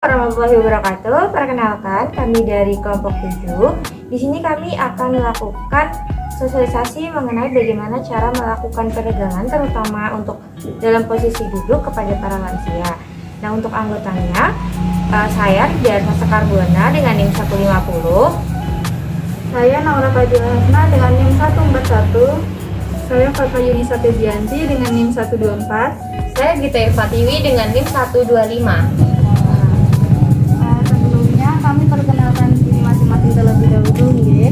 Warahmatullahi wabarakatuh. Perkenalkan, kami dari kelompok 7. Di sini kami akan melakukan sosialisasi mengenai bagaimana cara melakukan peregangan, terutama untuk dalam posisi duduk kepada para lansia. Nah, untuk anggotanya, saya Diarsa Sekarbona dengan NIM 150. Saya Naura Fadila Hasna dengan NIM 141. Saya Fafa Yunisa Febianti dengan NIM 124. Saya Gita Fatiwi dengan NIM 125. Sebelumnya kami perkenalkan diri masing-masing terlebih dahulu, nggih.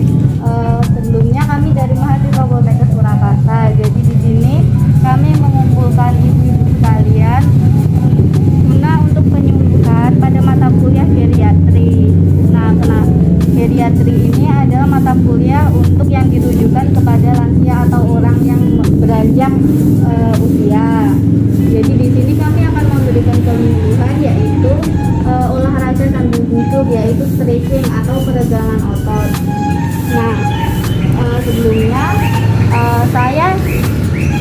Sebelumnya kami dari mahasiswa Poltekkes Surakarta. Jadi di sini kami mengumpulkan ibu-ibu sekalian guna untuk penyuluhan pada mata kuliah geriatri. Nah, geriatri ini adalah mata kuliah untuk yang ditujukan kepada lansia atau orang yang beranjak usia. Jadi di sini kami akan memberikan penyuluhan yaitu olahraga sambil duduk, yaitu stretching atau peregangan otot. Nah, sebelumnya saya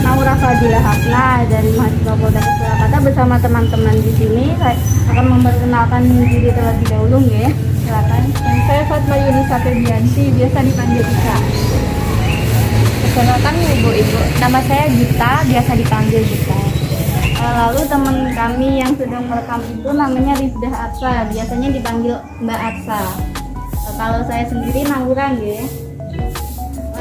Naura Fadila Hasna dari mahasiswa Poltekkes Surakarta bersama teman-teman di sini. Saya akan memperkenalkan diri terlebih dahulu, ya. Silakan. Dan saya Fatma Yunisa Febianti, biasa dipanggil Ika. Perkenalkan ibu-ibu, nama saya Gita, biasa dipanggil Gita. Lalu teman kami yang sedang merekam itu namanya Rizdah Atsa, biasanya dipanggil Mbak Atsa. Kalau saya sendiri Naura, ya.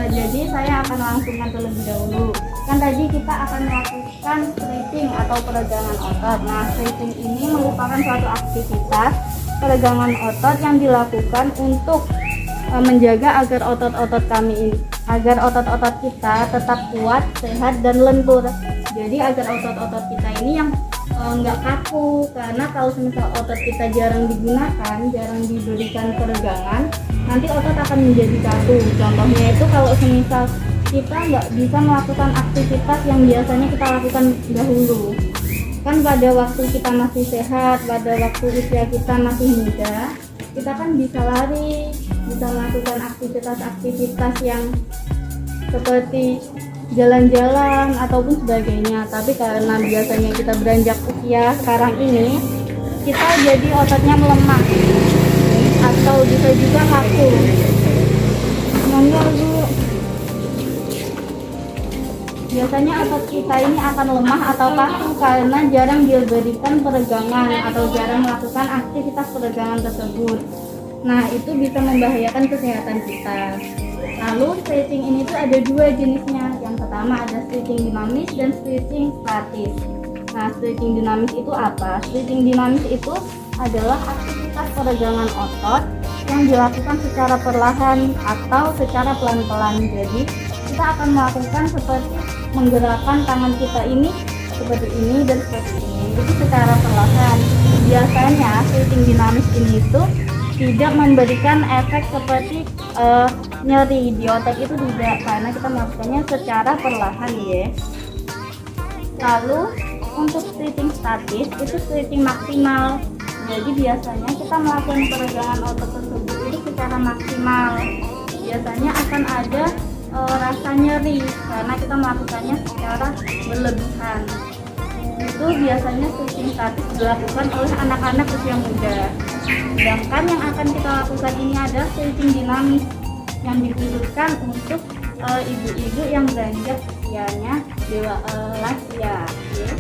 Jadi saya akan langsungkan terlebih dahulu. Kan tadi kita akan melakukan stretching atau peregangan otot. Nah, stretching ini merupakan suatu aktivitas peregangan otot yang dilakukan untuk menjaga agar otot-otot otot kita tetap kuat, sehat dan lentur. Jadi agar otot-otot kita ini yang nggak kaku, karena kalau misal otot kita jarang digunakan, jarang diberikan peregangan, nanti otot akan menjadi kaku. Contohnya itu kalau misal kita nggak bisa melakukan aktivitas yang biasanya kita lakukan dahulu. Kan pada waktu kita masih sehat, pada waktu usia kita masih muda, kita kan bisa lari, bisa melakukan aktivitas-aktivitas yang seperti jalan-jalan ataupun sebagainya. Tapi karena biasanya kita beranjak usia sekarang ini, kita jadi ototnya melemah atau bisa juga kaku. Monggo Bu. Biasanya otot kita ini akan lemah atau kaku karena jarang diberikan peregangan atau jarang melakukan aktivitas peregangan tersebut. Nah, itu bisa membahayakan kesehatan kita. Lalu stretching ini tuh ada dua jenisnya. Yang pertama ada stretching dinamis dan stretching statis. Nah, stretching dinamis itu apa? Stretching dinamis itu adalah aktivitas peregangan otot yang dilakukan secara perlahan atau secara pelan-pelan. Jadi kita akan melakukan seperti menggerakkan tangan kita ini seperti ini dan seperti ini. Jadi secara perlahan. Biasanya stretching dinamis ini itu tidak memberikan efek seperti nyeri di otot itu tidak, karena kita melakukannya secara perlahan, ya. Lalu untuk stretching statis itu stretching maksimal. Jadi biasanya kita melakukan peregangan otot tersebut itu secara maksimal. Biasanya akan ada rasa nyeri karena kita melakukannya secara berlebihan. Itu biasanya stretching statis dilakukan oleh anak-anak usia muda. Sedangkan yang akan kita lakukan ini adalah stretching dinamis yang ditujukan untuk ibu-ibu yang beranjak usianya lansia. Ya.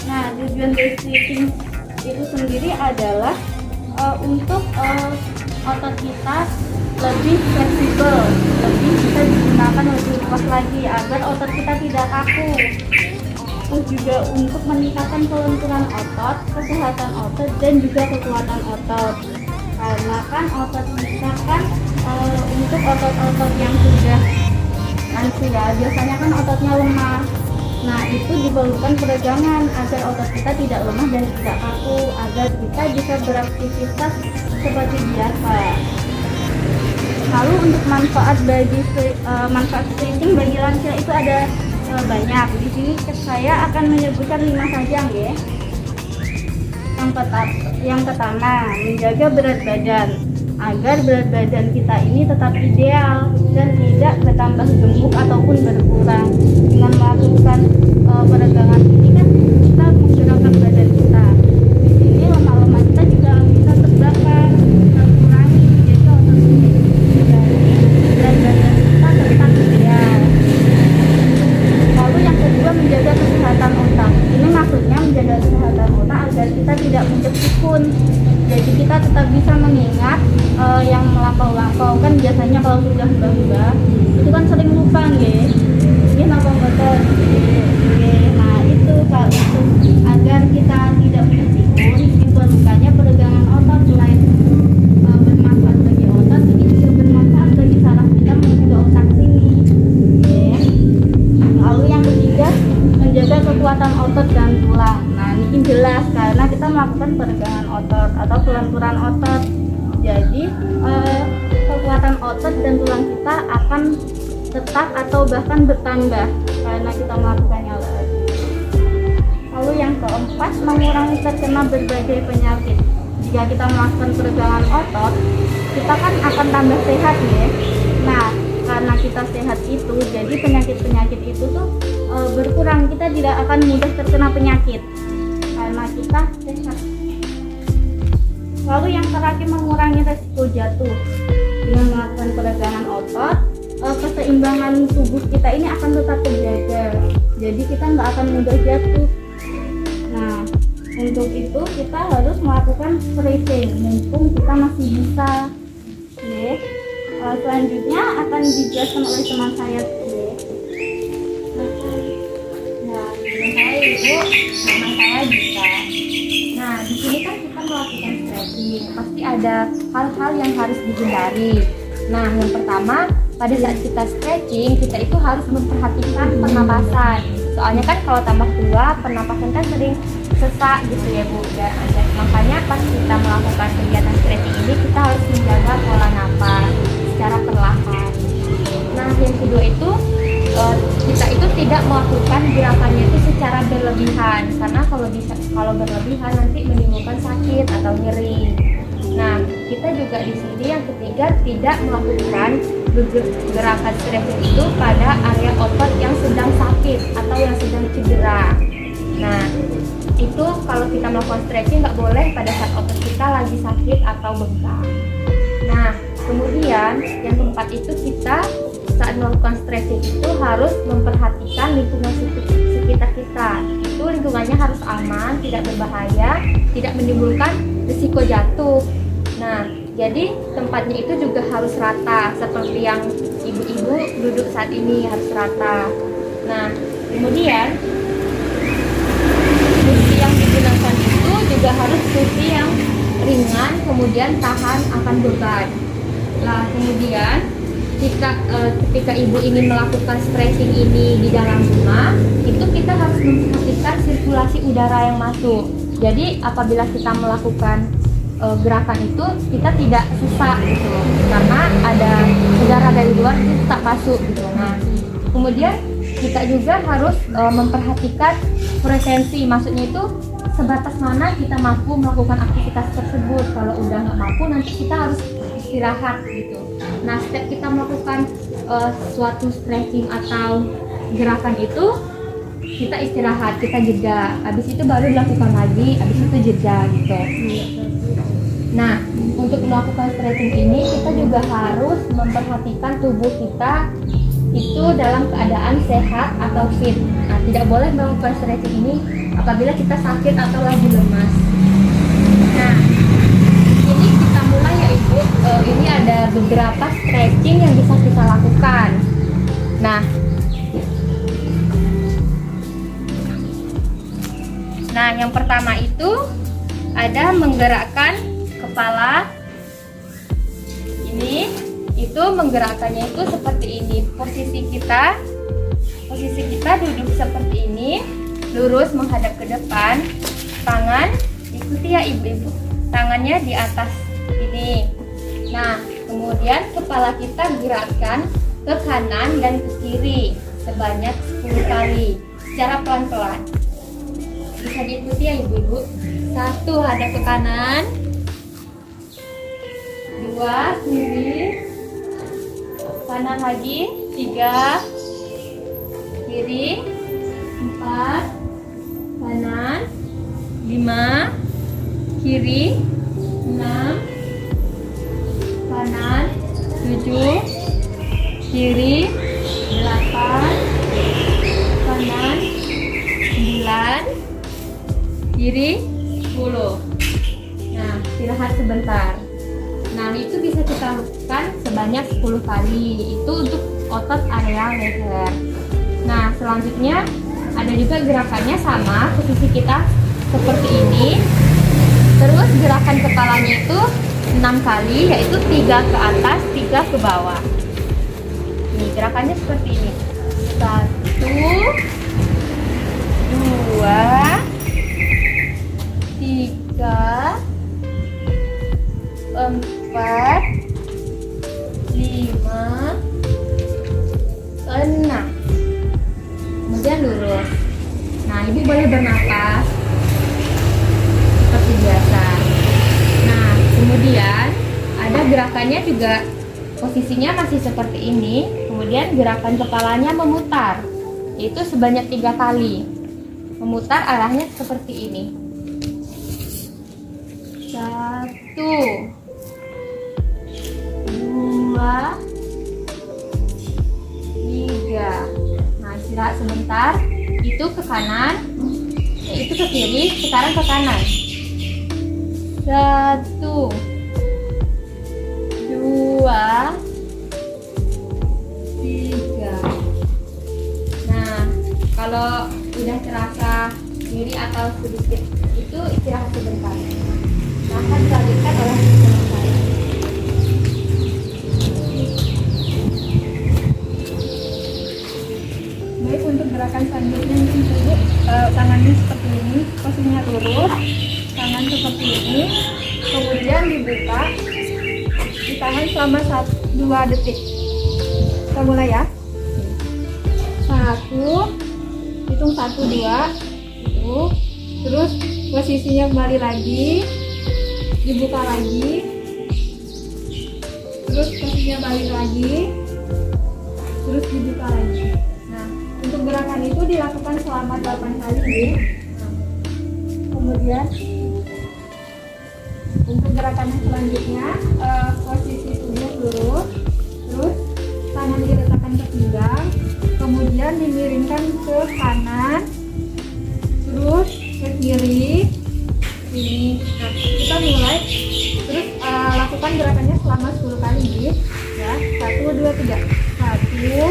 Nah, tujuan dari stretching itu sendiri adalah untuk otot kita lebih fleksibel, lebih bisa digunakan lebih luas lagi agar otot kita tidak kaku. Terus juga untuk meningkatkan kelenturan otot, kesehatan otot dan juga kekuatan otot. Karena kan otot kita kan untuk otot-otot yang sudah lansia biasanya kan ototnya lemah. Nah, itu diperlukan peregangan agar otot kita tidak lemah dan tidak kaku, agar kita bisa beraktivitas seperti biasa. Lalu untuk manfaat stretching bagi lansia itu ada banyak. Di sini saya akan menyebutkan 5 saja, ya. Yang pertama, menjaga berat badan agar berat badan kita ini tetap ideal dan tidak bertambah gemuk ataupun berkurang. Dengan melakukan peregangan ini kan kita menggerakkan badan kita. Di sini lemak-lemak tidak mudah pikun. Jadi kita tetap bisa mengingat yang melampau-lampau. Kan biasanya kalau sudah mbah-mbah itu kan sering lupa nggih. Nggih napa mboten? Nggih. Nah, itu kalau itu agar kita tidak mudah pikun, diperlukannya peregangan otot selain bermanfaat bagi otot, ini juga bermanfaat bagi saraf kita menuju ke otak sini. Nggih. Lalu yang ketiga, menjaga kekuatan otot dan tulang. Nah, ini jelas karena kita melakukan peregangan otot atau pelenturan otot. Jadi kekuatan otot dan tulang kita akan tetap atau bahkan bertambah karena kita melakukannya. Lalu yang keempat, mengurangi terkena berbagai penyakit. Jika kita melakukan peregangan otot, kita kan akan tambah sehat ya. Nah, karena kita sehat itu, jadi penyakit-penyakit itu tuh berkurang. Kita tidak akan mudah terkena penyakit karena kita sehat. Lalu yang terakhir, mengurangi resiko jatuh. Dengan melakukan peregangan otot, keseimbangan tubuh kita ini akan tetap terjaga. Jadi kita nggak akan mudah jatuh. Nah, untuk itu kita harus melakukan stretching mumpung kita masih bisa. Oke. Selanjutnya akan dijelaskan oleh teman saya. Nah, teman saya Ibu, teman saya Gita. Nah, di sini kan kita melakukan stretching, pasti ada hal-hal yang harus dihindari. Nah, yang pertama, pada saat kita stretching, kita itu harus memperhatikan pernapasan. Soalnya kan kalau tambah tua, pernapasan kan sering sesak gitu ya Bu. Dan makanya pas kita melakukan kegiatan stretching ini, kita harus menjaga pola napas secara perlahan. Nah, yang kedua itu kita itu tidak melakukan gerakannya itu secara berlebihan, karena kalau berlebihan nanti menimbulkan sakit atau nyeri. Nah, kita juga di sini yang ketiga tidak melakukan gerakan stretching itu pada area otot yang sedang sakit atau yang sedang cedera. Nah, itu kalau kita melakukan stretching nggak boleh pada saat otot kita lagi sakit atau bengkak. Nah, kemudian yang keempat itu kita saat melakukan stretching itu harus memperhatikan lingkungan sekitar kita. Itu lingkungannya harus aman, tidak berbahaya, tidak menimbulkan risiko jatuh. Nah, jadi tempatnya itu juga harus rata, seperti yang ibu-ibu duduk saat ini harus rata. Nah, kemudian kursi yang digunakan itu juga harus kursi yang ringan, kemudian tahan akan beban. Nah, kemudian ketika ibu ingin melakukan stretching ini di dalam rumah, itu kita harus memperhatikan sirkulasi udara yang masuk. Jadi apabila kita melakukan gerakan itu, kita tidak susah gitu, karena ada udara dari luar itu tak masuk gitu. Nah, kemudian kita juga harus memperhatikan frekuensi, maksudnya itu sebatas mana kita mampu melakukan aktivitas tersebut. Kalau udah nggak mampu, nanti kita harus istirahat gitu. Nah, setiap kita melakukan suatu stretching atau gerakan itu, kita istirahat, kita jeda. Habis itu baru dilakukan lagi, habis itu jeda gitu. Nah, untuk melakukan stretching ini kita juga harus memperhatikan tubuh kita itu dalam keadaan sehat atau fit. Nah, tidak boleh melakukan stretching ini apabila kita sakit atau lagi lemas. Nah, ini kita mulai ya Ibu. Ini ada beberapa stretching yang bisa kita lakukan. Nah, yang pertama itu ada menggerakkan kepala. Ini itu menggerakkannya itu seperti ini. Posisi kita duduk seperti ini, lurus menghadap ke depan. Tangan ikuti ya ibu-ibu, tangannya di atas ini. Nah, kemudian kepala kita gerakkan ke kanan dan ke kiri sebanyak 10 kali secara pelan-pelan. Bisa diikuti ya ibu-ibu. 1, hadap ke kanan. 2, kiri. Kanan lagi. 3, kiri. 4, kanan. 5, kiri. 6, kanan. 7, kiri. 8, kanan. 9, kiri. 10. Nah, istirahat sebentar. Nah, itu bisa kita lakukan sebanyak 10 kali. Itu untuk otot area leher. Nah, selanjutnya ada juga gerakannya sama, posisi kita seperti ini. Terus gerakan kepalanya itu 6 kali, yaitu 3 ke atas, 3 ke bawah. Nih, gerakannya seperti ini. 1, 2, 3, 4, 5, 6. Kemudian lurus. Nah, ibu boleh bernapas seperti biasa. Nah, kemudian ada gerakannya juga, posisinya masih seperti ini. Kemudian gerakan kepalanya memutar, yaitu sebanyak 3 kali. Memutar arahnya seperti ini. 1, 2, 3. Nah, istirahat sebentar. Itu ke kanan, itu ke kiri, sekarang ke kanan. 1, 2, 3. Nah, kalau udah terasa nyeri atau sedikit itu istirahat sebentar. Nah, akan dilanjutkan oleh teman saya. Baik, untuk gerakan selanjutnya mungkin Ibu tangannya seperti ini, posisinya lurus, tangan seperti ini, kemudian dibuka, ditahan selama 2 detik. Kita mulai ya. 1, hitung 1, 2, itu, terus posisinya kembali lagi, dibuka lagi, terus posisinya balik lagi, terus dibuka lagi. Untuk gerakan itu dilakukan selama 8 kali. Kemudian untuk gerakan yang selanjutnya, posisi tubuh lurus, terus tangan diletakkan ke pinggang, kemudian dimiringkan ke kanan, terus ke kiri. Ini. Nah, kita mulai. Terus lakukan gerakannya selama 10 kali, ya. 1, 2, 3. 1, 2,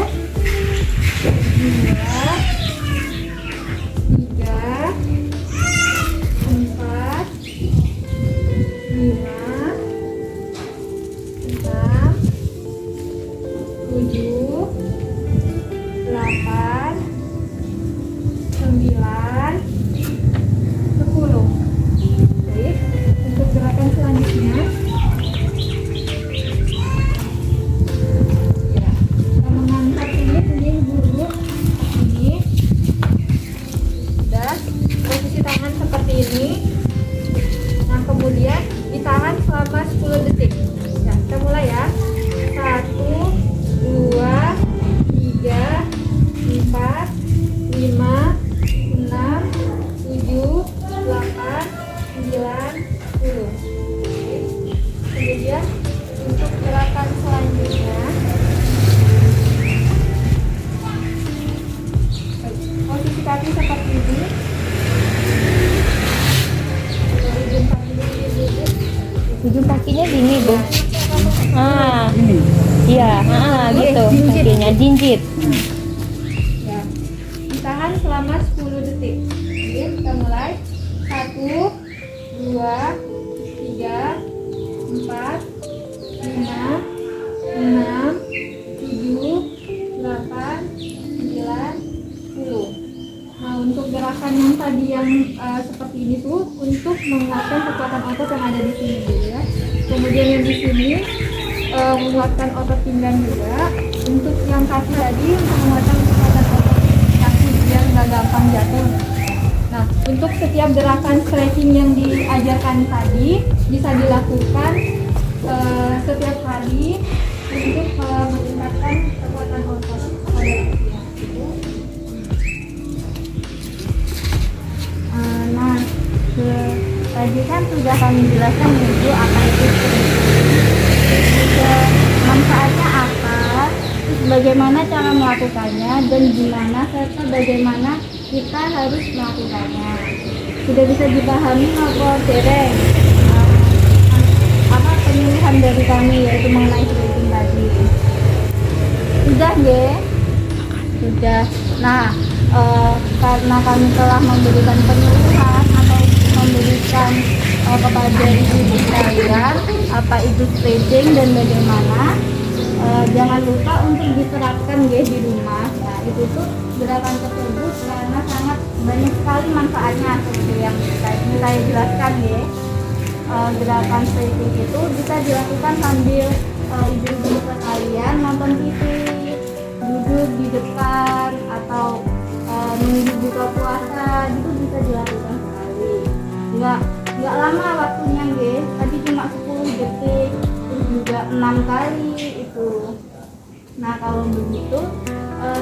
3, 4, 5, 6, 7, 8, 9, 10. Baik, untuk gerakan selanjutnya, ya, kita mengangkat ini dulu. Ini dan posisi tangan seperti ini. Nah, kemudian ditahan selama 10 detik. Nah, kita mulai ya. 1, 2, 3, 4, 5, 6, 7, 8, 9, 10. Kemudian untuk gerakan selanjutnya, posisi kaki seperti ini. Ujung kakinya gini, Bu. Iya, gitu. Kakinya jinjit. Ya. Ditahan selama 10 detik. Oke, kita mulai. 1, 2, 3, 4, 5, 6, 7, 8, 9, 10. Nah, untuk gerakan yang tadi yang seperti ini tuh untuk menguatkan kekuatan otot yang ada di sini gitu ya. Kemudian yang di sini menguatkan otot pinggang juga. Untuk yang kaki tadi untuk menguatkan kekuatan otot kaki biar nggak gampang jatuh. Nah, untuk setiap gerakan stretching yang diajarkan tadi bisa dilakukan setiap hari untuk meningkatkan kekuatan otot pada usia. Nah, tadi kan sudah kami jelaskan dulu apa itu manfaatnya apa, terus bagaimana cara melakukannya dan gimana serta bagaimana kita harus melakukannya. Sudah bisa dipahami apa dereng? Apa pemilihan dari kami yaitu mengenai stretching tadi? Sudah ya? Sudah. Nah, karena kami telah memberikan penyuluhan atau memberikan kepada ibu sekalian apa itu stretching dan bagaimana, jangan lupa untuk diterapkan ya di rumah. Nah, itu tuh gerakan tersebut karena sangat banyak sekali manfaatnya seperti yang saya jelaskan ya. Gerakan stretching itu bisa dilakukan sambil ibu-ibu sekalian nonton TV, duduk di depan atau nunggu buka puasa, itu bisa dilakukan sekali. Nggak lama waktunya guys, tadi cuma 10 detik, terus juga 6 kali itu. Nah kalau begitu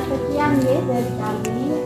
sekian guys dari kami.